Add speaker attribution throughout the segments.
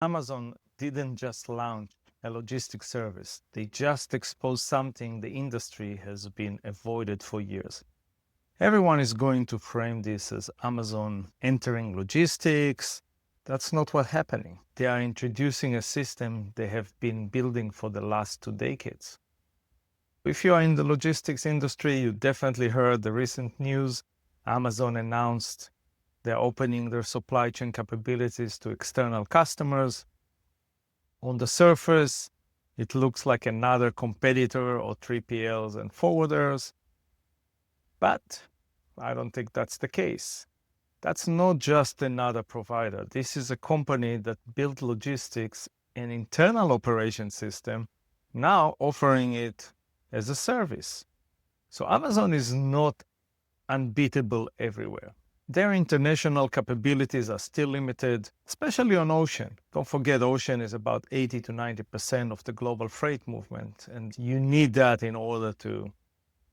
Speaker 1: Amazon didn't just launch a logistics service. They just exposed something the industry has been avoided for years. Everyone is going to frame this as Amazon entering logistics. That's not what's happening. They are introducing a system they have been building for the last 2 decades. If you are in the logistics industry, you definitely heard the recent news. Amazon announced they're opening their supply chain capabilities to external customers. On the surface, it looks like another competitor or 3PLs and forwarders. But I don't think that's the case. That's not just another provider. This is a company that built logistics and internal operation system, now offering it as a service. So Amazon is not unbeatable everywhere. Their international capabilities are still limited, especially on ocean. Don't forget, ocean is about 80 to 90% of the global freight movement, and you need that in order to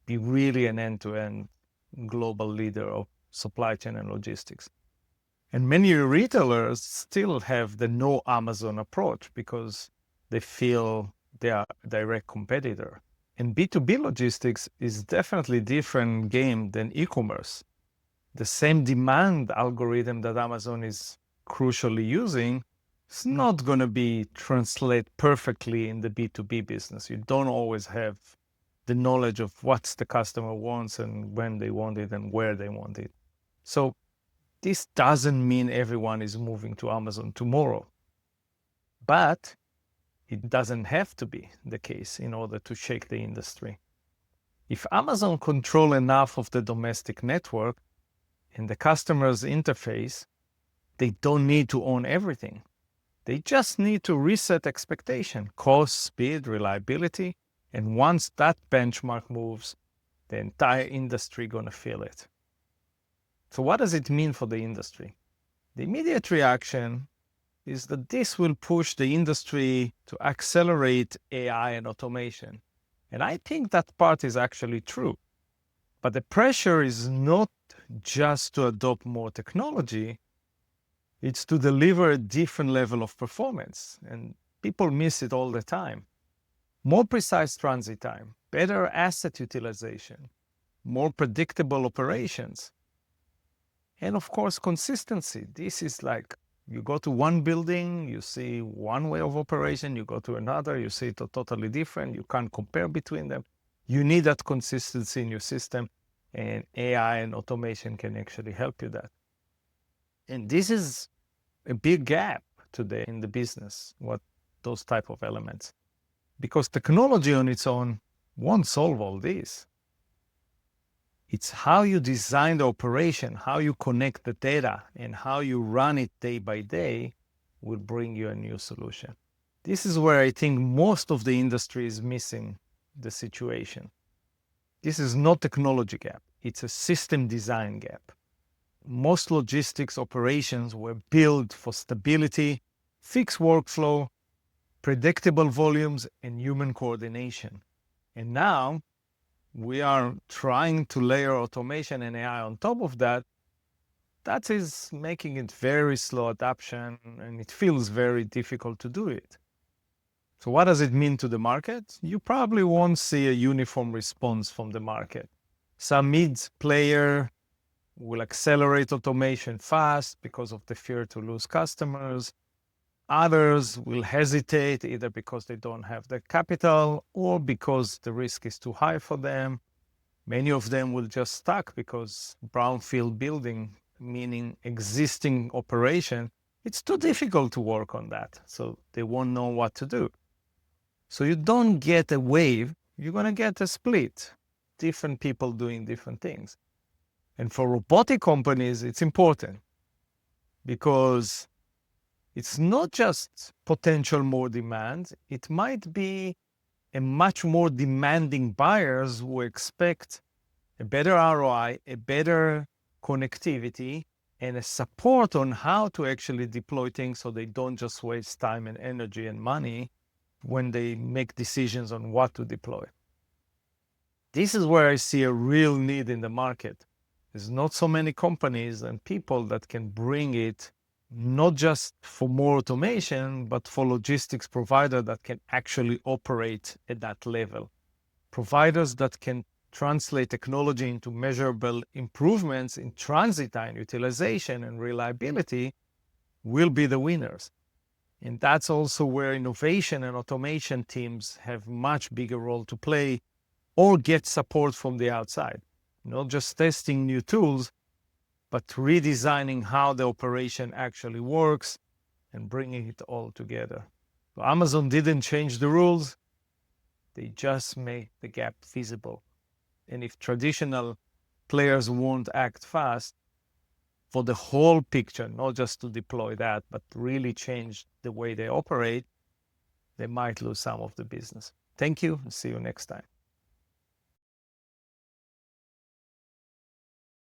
Speaker 1: be really an end-to-end global leader of supply chain and logistics. And many retailers still have the no Amazon approach because they feel they are a direct competitor. And B2B logistics is definitely a different game than e-commerce. The same demand algorithm that Amazon is crucially using is not going to be translate perfectly in the B2B business. You don't always have the knowledge of what the customer wants and when they want it and where they want it. So this doesn't mean everyone is moving to Amazon tomorrow, but it doesn't have to be the case in order to shake the industry. If Amazon control enough of the domestic network and the customer's interface, they don't need to own everything. They just need to reset expectation, cost, speed, reliability. And once that benchmark moves, the entire industry is going to feel it. So what does it mean for the industry? The immediate reaction is that this will push the industry to accelerate AI and automation. And I think that part is actually true. But the pressure is not just to adopt more technology, it's to deliver a different level of performance. And people miss it all the time. More precise transit time, better asset utilization, more predictable operations, and of course, consistency. This is like you go to one building, you see one way of operation, you go to another, you see it totally different. You can't compare between them. You need that consistency in your system, and AI and automation can actually help you that. And this is a big gap today in the business, what those type of elements. Because technology on its own won't solve all this. It's how you design the operation, how you connect the data, and how you run it day by day will bring you a new solution. This is where I think most of the industry is missing the situation. This is not technology gap. It's a system design gap. Most logistics operations were built for stability, fixed workflow, predictable volumes, and human coordination. And now we are trying to layer automation and AI on top of that. That is making it very slow adoption, and it feels very difficult to do it. So what does it mean to the market? You probably won't see a uniform response from the market. Some mid-player will accelerate automation fast because of the fear to lose customers. Others will hesitate either because they don't have the capital or because the risk is too high for them. Many of them will just stuck because brownfield building, meaning existing operation, it's too difficult to work on that. So they won't know what to do. So you don't get a wave, you're going to get a split. Different people doing different things. And for robotic companies, it's important because it's not just potential more demand. It might be a much more demanding buyers who expect a better ROI, a better connectivity, and a support on how to actually deploy things so they don't just waste time and energy and money when they make decisions on what to deploy. This is where I see a real need in the market. There's not so many companies and people that can bring it not just for more automation, but for logistics provider that can actually operate at that level. Providers that can translate technology into measurable improvements in transit time, utilization, and reliability will be the winners. And that's also where innovation and automation teams have much bigger role to play, or get support from the outside. Not just testing new tools, but redesigning how the operation actually works and bringing it all together. So Amazon didn't change the rules, they just made the gap visible. And if traditional players won't act fast for the whole picture, not just to deploy that, but really change the way they operate, they might lose some of the business. Thank you, and see you next time.